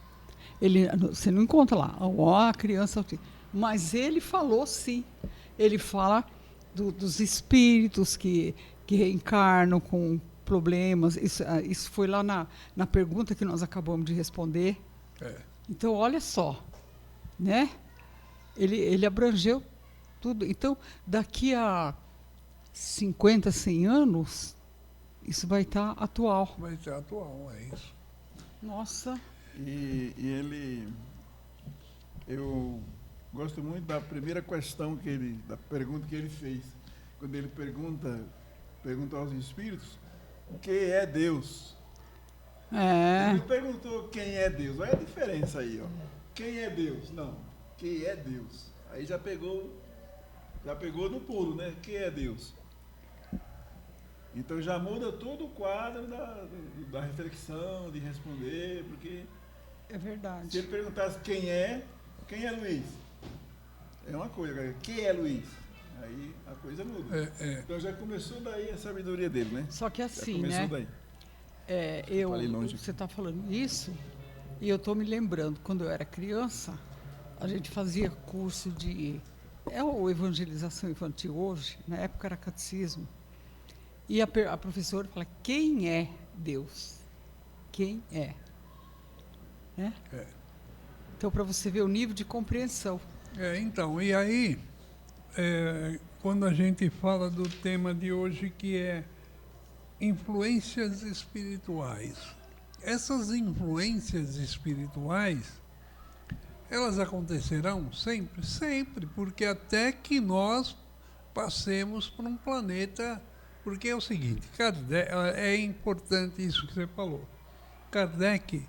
Você não encontra lá, a criança autista. Mas ele falou sim. Ele fala dos espíritos que reencarnam com problemas. Isso foi lá na pergunta que nós acabamos de responder. Então, olha só, né? Ele abrangeu tudo. Então, daqui a 50, 100 anos, isso vai estar atual. Vai estar atual, é isso. Nossa. Eu gosto muito da primeira questão da pergunta que ele fez. Quando ele pergunta aos espíritos, o que é Deus? Ele perguntou quem é Deus. Olha a diferença aí, ó. Quem é Deus? Não. Quem é Deus? Aí já pegou no pulo, né? Quem é Deus? Então já muda todo o quadro da reflexão, de responder, porque é verdade. Se ele perguntasse quem é Luiz? É uma coisa, quem é Luiz? Aí a coisa muda. Então já começou daí a sabedoria dele, né? Só que assim, já começou daí. Você está falando isso, e eu estou me lembrando, quando eu era criança, a gente fazia curso de... o evangelização infantil hoje, na época era catecismo. E a professora fala, quem é Deus? Quem é? Né? Então, para você ver o nível de compreensão. Então, e aí, quando a gente fala do tema de hoje, que é influências espirituais. Essas influências espirituais, elas acontecerão sempre? Sempre, porque até que nós passemos por um planeta... Porque é o seguinte, é importante isso que você falou. Kardec,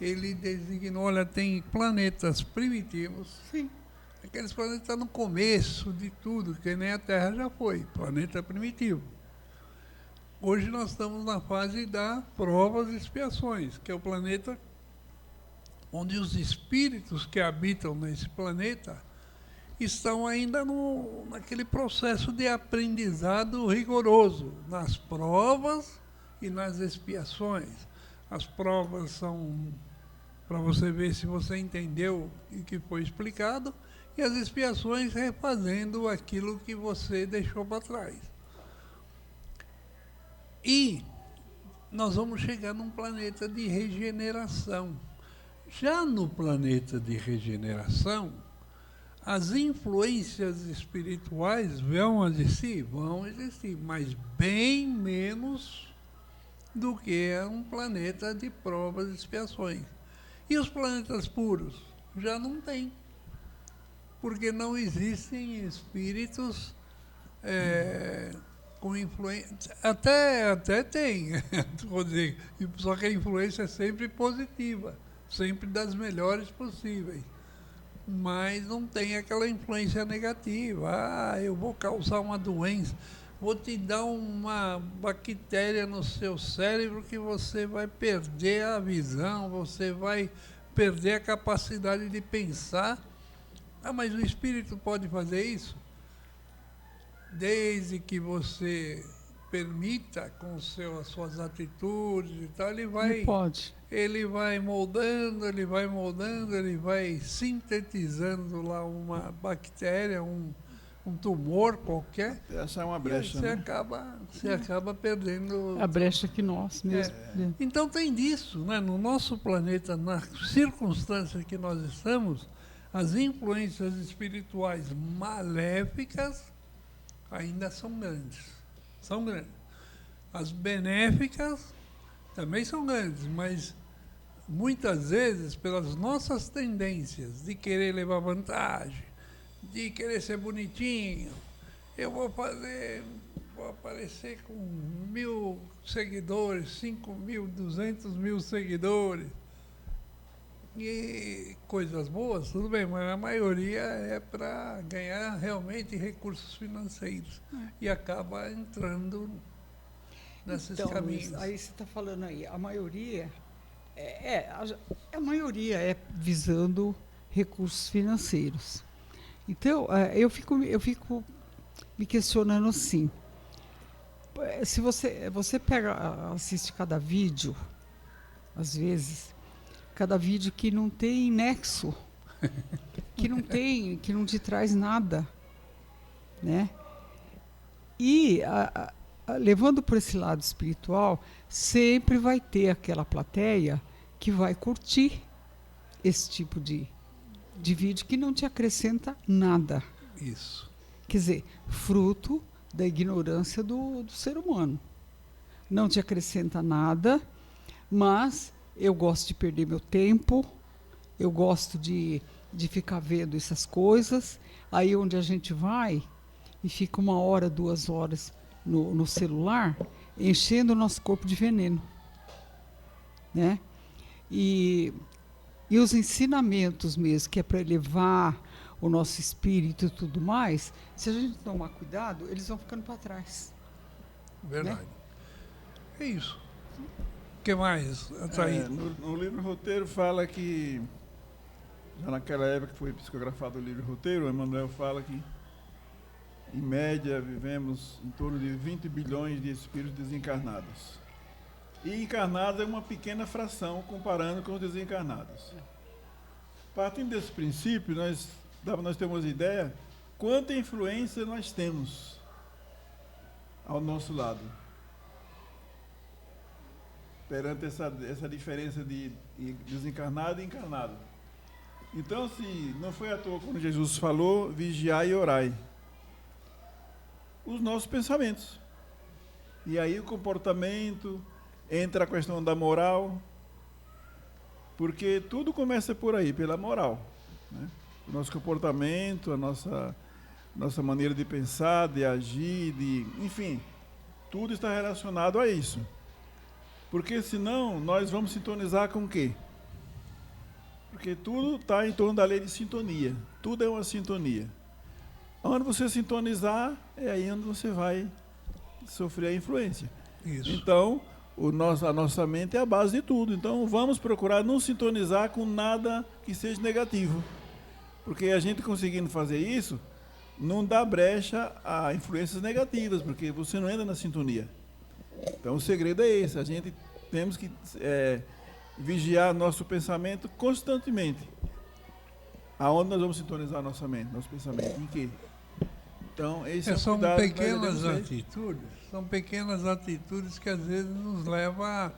ele designou, olha, tem planetas primitivos. Sim. Aqueles planetas estão no começo de tudo, que nem a Terra já foi, planeta primitivo. Hoje nós estamos na fase da provas e expiações, que é o planeta onde os espíritos que habitam nesse planeta estão ainda naquele processo de aprendizado rigoroso, nas provas e nas expiações. As provas são para você ver se você entendeu o que foi explicado, e as expiações refazendo aquilo que você deixou para trás. E nós vamos chegar num planeta de regeneração. Já no planeta de regeneração, as influências espirituais vão existir, mas bem menos do que um planeta de provas e expiações. E os planetas puros? Já não tem, porque não existem espíritos com influência. Até tem, vou dizer, só que a influência é sempre positiva, sempre das melhores possíveis. Mas não tem aquela influência negativa. Ah, eu vou causar uma doença, vou te dar uma bactéria no seu cérebro que você vai perder a visão, você vai perder a capacidade de pensar. Ah, mas o espírito pode fazer isso? Desde que você permita com as suas atitudes e tal, ele vai moldando, ele vai sintetizando lá uma bactéria, um tumor qualquer. Essa é uma brecha, você acaba perdendo a brecha que nós mesmos. Então tem disso, né? No nosso planeta, na circunstância que nós estamos, as influências espirituais maléficas ainda são grandes. As benéficas também são grandes, mas muitas vezes, pelas nossas tendências de querer levar vantagem, de querer ser bonitinho, eu vou aparecer com 1.000 seguidores, 5.000, 200.000 seguidores, e coisas boas, tudo bem, mas a maioria é para ganhar realmente recursos financeiros e acaba entrando nesses caminhos. Aí você está falando aí, a maioria a maioria é visando recursos financeiros. Então, eu fico me questionando assim, se você assiste cada vídeo, às vezes, cada vídeo que não tem nexo, que não te traz nada, né? E levando por esse lado espiritual, sempre vai ter aquela plateia que vai curtir esse tipo de vídeo que não te acrescenta nada. Isso. Quer dizer, fruto da ignorância do ser humano. Não te acrescenta nada, mas eu gosto de perder meu tempo, eu gosto de ficar vendo essas coisas. Aí onde a gente vai e fica 1 hora, 2 horas no celular, enchendo o nosso corpo de veneno, né? E os ensinamentos mesmo, que é para elevar o nosso espírito e tudo mais, se a gente tomar cuidado, eles vão ficando para trás. Verdade. Né? É isso. O que mais? No livro Roteiro fala que, já naquela época que foi psicografado o livro Roteiro, o Emmanuel fala que, em média, vivemos em torno de 20 bilhões de espíritos desencarnados. E encarnados é uma pequena fração comparando com os desencarnados. Partindo desse princípio, nós temos ideia quanta influência nós temos ao nosso lado. Perante essa diferença de desencarnado e encarnado. Então, se não foi à toa quando Jesus falou, vigiai e orai. Os nossos pensamentos. E aí o comportamento, entra a questão da moral, porque tudo começa por aí, pela moral, né? O nosso comportamento, a nossa maneira de pensar, de agir, enfim, tudo está relacionado a isso. Porque senão nós vamos sintonizar com o quê? Porque tudo está em torno da lei de sintonia. Tudo é uma sintonia. Onde você sintonizar, é aí onde você vai sofrer a influência. Isso. Então, a nossa mente é a base de tudo. Então, vamos procurar não sintonizar com nada que seja negativo. Porque a gente conseguindo fazer isso, não dá brecha a influências negativas, porque você não entra na sintonia. Então, o segredo é esse. A gente temos que vigiar nosso pensamento constantemente. Aonde nós vamos sintonizar nossa mente, nosso pensamento? Em quê? Então, esse é o são cuidado pequenas atitudes, são pequenas atitudes que às vezes nos levam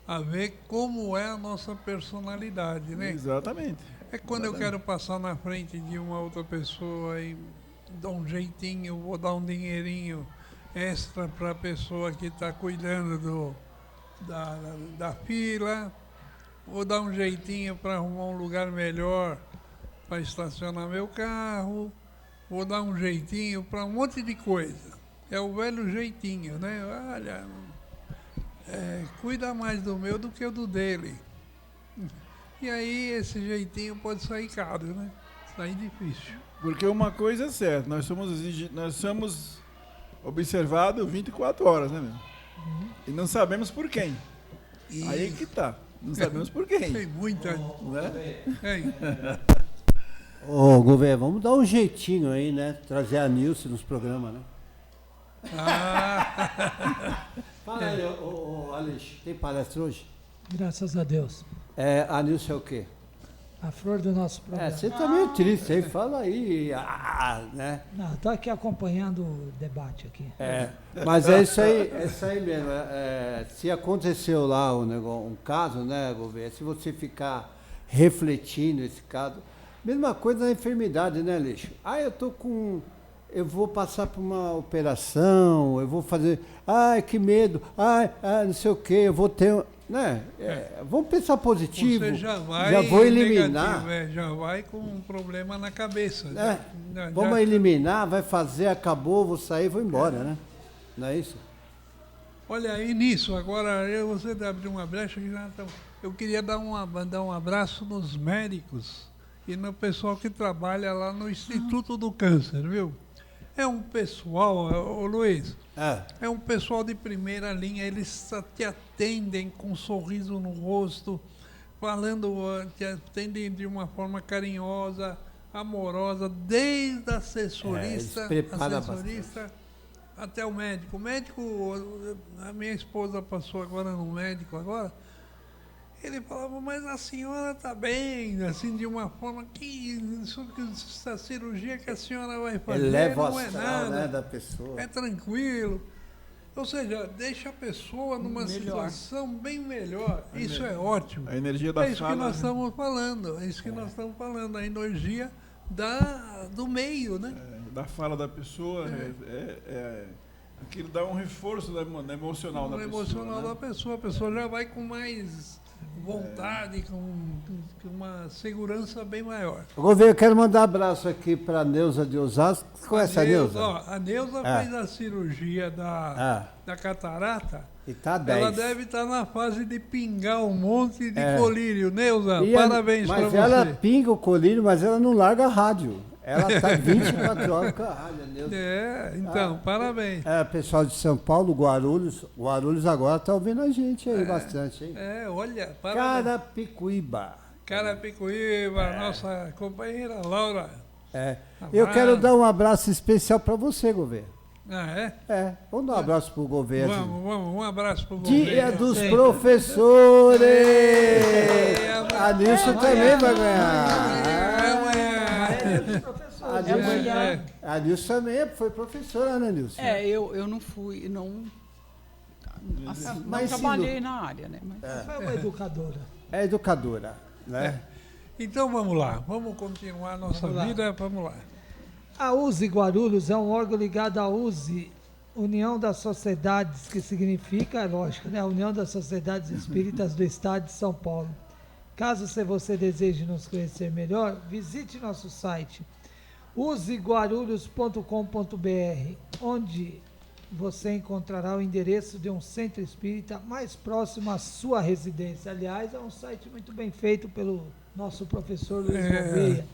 a ver como é a nossa personalidade, né? Exatamente. É quando eu quero passar na frente de uma outra pessoa e dar um jeitinho, vou dar um dinheirinho extra para a pessoa que está cuidando da fila, vou dar um jeitinho para arrumar um lugar melhor para estacionar meu carro, vou dar um jeitinho para um monte de coisa. É o velho jeitinho, né? Olha, cuida mais do meu do que o do dele. E aí esse jeitinho pode sair caro, né? Sair difícil. Porque uma coisa é certa, nós somos observados 24 horas, né, meu? E não sabemos por quem. E... Aí que tá. Não sabemos por quem. Tem muita... Né? Ô, Gouveia, vamos dar um jeitinho aí, né? Trazer a Nilce nos programas, né? Fala aí, Alex, tem palestra hoje? Graças a Deus. A Nilce é o quê? A flor do nosso programa. Você tá meio triste aí, fala aí, né? Não, estou aqui acompanhando o debate aqui. Mas é isso aí mesmo. Se aconteceu lá um caso, né, Gouveia, se você ficar refletindo esse caso, mesma coisa na enfermidade, né, Lixo? Eu vou passar por uma operação, eu vou fazer, que medo, não sei o quê, eu vou ter... Né? Vamos pensar positivo. Você já vou eliminar. Negativo, já vai com um problema na cabeça. Vamos eliminar, vai fazer, acabou, vou sair, vou embora, né? Não é isso? Olha aí nisso, agora você abriu uma brecha que eu queria dar um abraço nos médicos e no pessoal que trabalha lá no Instituto do Câncer, viu? É um pessoal, ô Luiz, é um pessoal de primeira linha, eles te atendem com um sorriso no rosto, te atendem de uma forma carinhosa, amorosa, desde a assessorista até o médico. O médico, a minha esposa passou agora no médico agora, ele falava, mas a senhora está bem, assim, de uma forma que essa cirurgia que a senhora vai fazer eleva não é nada, né, da pessoa. É tranquilo. Ou seja, deixa a pessoa numa situação bem melhor. Isso é ótimo. A energia da fala. É isso que nós estamos falando. É isso que nós estamos falando. A energia do meio, né? Da fala da pessoa. Aquilo dá um reforço emocional da pessoa. Emocional da pessoa. A pessoa já vai com mais vontade, com uma segurança bem maior. Gouveia, eu quero mandar um abraço aqui para a Neuza de Osasco. Você conhece a Neuza? A Neuza fez a cirurgia da catarata. E tá 10. Ela deve estar na fase de pingar um monte de colírio. Neuza, parabéns para você. Mas ela pinga o colírio, mas ela não larga a rádio. Ela está 24 horas com a rádio, Neuza. Então, parabéns. Pessoal de São Paulo, Guarulhos agora está ouvindo a gente aí bastante, hein? Olha, parabéns. Carapicuíba, nossa companheira Laura. Eu quero dar um abraço especial para você, Gouveia. Vamos dar um abraço pro Gouveia. Vamos, um abraço pro Gouveia. Dia dos professores! A Nilson também vai ganhar. A Nilson também foi professora, né, Nilson? Eu não fui, não trabalhei na área, né? Mas foi uma educadora. É educadora, né? Então vamos lá, vamos continuar a nossa vida, vamos lá. A USE Guarulhos é um órgão ligado à USE, União das Sociedades, que significa, lógico, né? União das Sociedades Espíritas do Estado de São Paulo. Caso você deseje nos conhecer melhor, visite nosso site useguarulhos.com.br, onde você encontrará o endereço de um centro espírita mais próximo à sua residência. Aliás, é um site muito bem feito pelo nosso professor Luiz Gouveia.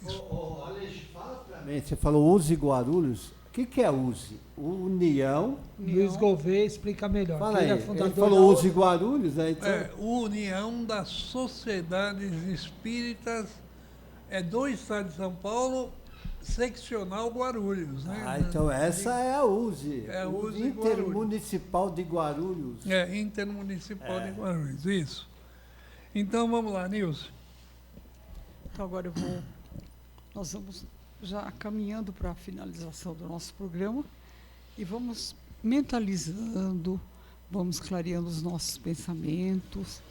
Alex, fala pra mim. Você falou USE Guarulhos. O que é USE? União. Luiz Gouveia explica melhor. Fala aí. Ele falou USE Guarulhos, né? Então... União das Sociedades Espíritas do Estado de São Paulo, seccional Guarulhos, né? Então essa é a USE. É a USE Intermunicipal de Guarulhos. Intermunicipal de Guarulhos, isso. Então vamos lá, Nilson. Então agora nós vamos já caminhando para a finalização do nosso programa e vamos mentalizando, vamos clareando os nossos pensamentos,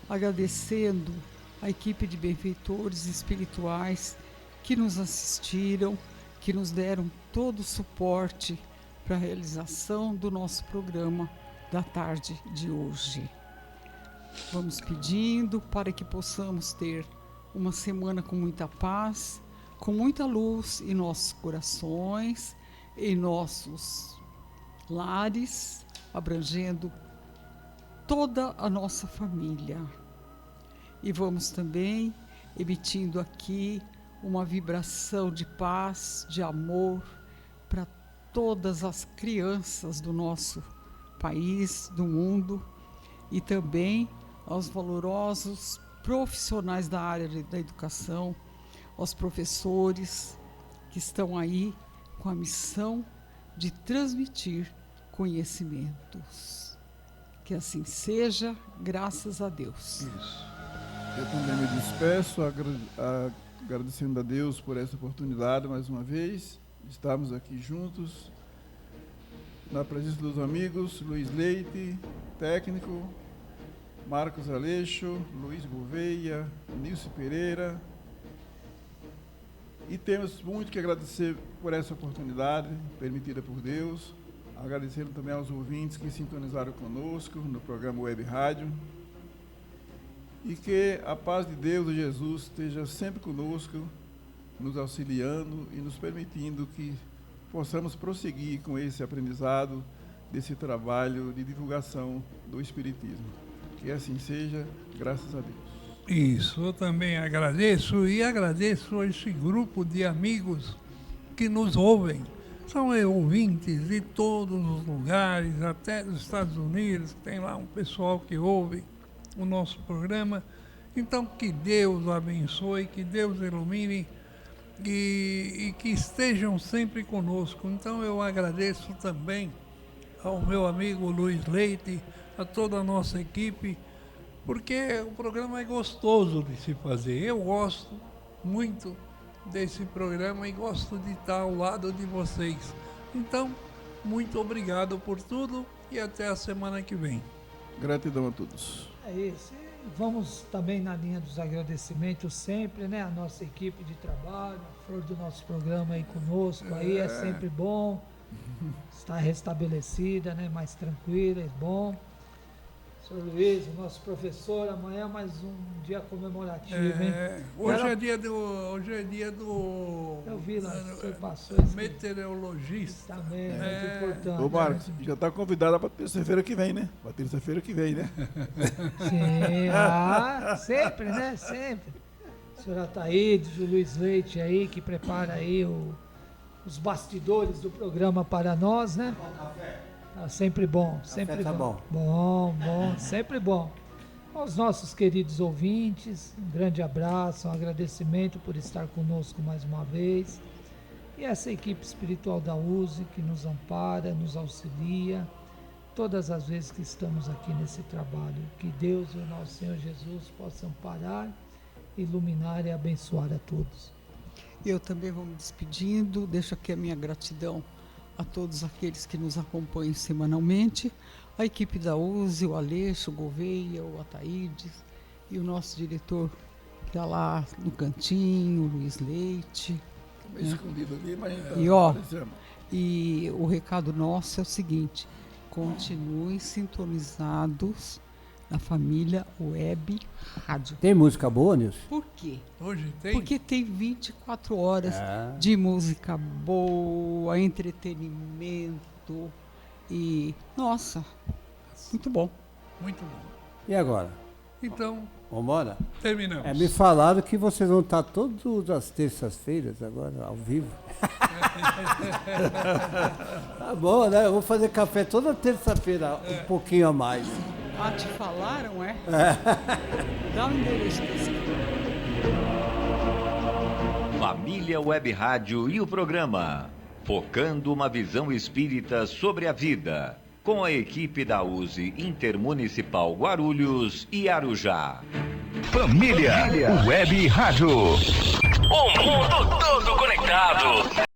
agradecendo a equipe de benfeitores espirituais que nos assistiram, que nos deram todo o suporte para a realização do nosso programa da tarde de hoje. Vamos pedindo para que possamos ter uma semana com muita paz, com muita luz em nossos corações, em nossos lares, abrangendo toda a nossa família. E vamos também emitindo aqui uma vibração de paz, de amor para todas as crianças do nosso país, do mundo, e também aos valorosos profissionais da área da educação, aos professores que estão aí com a missão de transmitir conhecimentos. Que assim seja, graças a Deus. Isso. Eu também me despeço, agradecendo a Deus por essa oportunidade mais uma vez. Estamos aqui juntos, na presença dos amigos Luiz Leite, técnico, Marcos Aleixo, Luiz Gouveia, Nilson Pereira. E temos muito que agradecer por essa oportunidade permitida por Deus. Agradecendo também aos ouvintes que sintonizaram conosco no programa Web Rádio. E que a paz de Deus e Jesus esteja sempre conosco, nos auxiliando e nos permitindo que possamos prosseguir com esse aprendizado, desse trabalho de divulgação do Espiritismo. Que assim seja, graças a Deus. Isso, eu também agradeço e agradeço a esse grupo de amigos que nos ouvem. São ouvintes de todos os lugares, até dos Estados Unidos, tem lá um pessoal que ouve o nosso programa. Então que Deus abençoe, que Deus ilumine e que estejam sempre conosco. Então eu agradeço também ao meu amigo Luiz Leite, a toda a nossa equipe, porque o programa é gostoso de se fazer. Eu gosto muito desse programa e gosto de estar ao lado de vocês. Então, muito obrigado por tudo e até a semana que vem. Gratidão a todos. É isso. E vamos também na linha dos agradecimentos sempre, né? A nossa equipe de trabalho, a flor do nosso programa aí conosco, aí é sempre bom. Está restabelecida, né? Mais tranquila, é bom. Senhor Luiz, o nosso professor, amanhã mais um dia comemorativo, hein? Hoje é dia do... Eu vi lá, você passou isso. Meteorologista. Também, muito importante. Ô Marcos, já está convidado para terça-feira que vem, né? Para terça-feira que vem, né? Sim, sempre, né? Sempre. O senhor Ataídes, o Luiz Leite aí, que prepara aí os bastidores do programa para nós, né? Sempre bom, sempre tá bom. Bom, sempre bom. Aos nossos queridos ouvintes, um grande abraço, um agradecimento por estar conosco mais uma vez. E essa equipe espiritual da USE que nos ampara, nos auxilia, todas as vezes que estamos aqui nesse trabalho. Que Deus e o nosso Senhor Jesus possam amparar, iluminar e abençoar a todos. Eu também vou me despedindo, deixo aqui a minha gratidão a todos aqueles que nos acompanham semanalmente, a equipe da USE, o Aleixo, o Gouveia, o Ataídes e o nosso diretor que está lá no cantinho, o Luiz Leite. Meio escondido ali, mas E o recado nosso é o seguinte: continuem sintonizados na família Web Rádio. Tem música boa, Nilson? Por quê? Hoje tem? Porque tem 24 horas de música boa, entretenimento, E, nossa, muito bom. Muito bom. E agora? Então, Vambora? terminamos. Me falaram que vocês vão estar todas as terças-feiras agora, ao vivo. Tá bom, né? Eu vou fazer café toda terça-feira, um pouquinho a mais. Ah, te falaram, é? Dá o endereço desse aqui. Família Web Rádio e o programa Focando uma Visão Espírita sobre a Vida, com a equipe da USE Intermunicipal Guarulhos e Arujá. Família Web Rádio. O mundo todo conectado.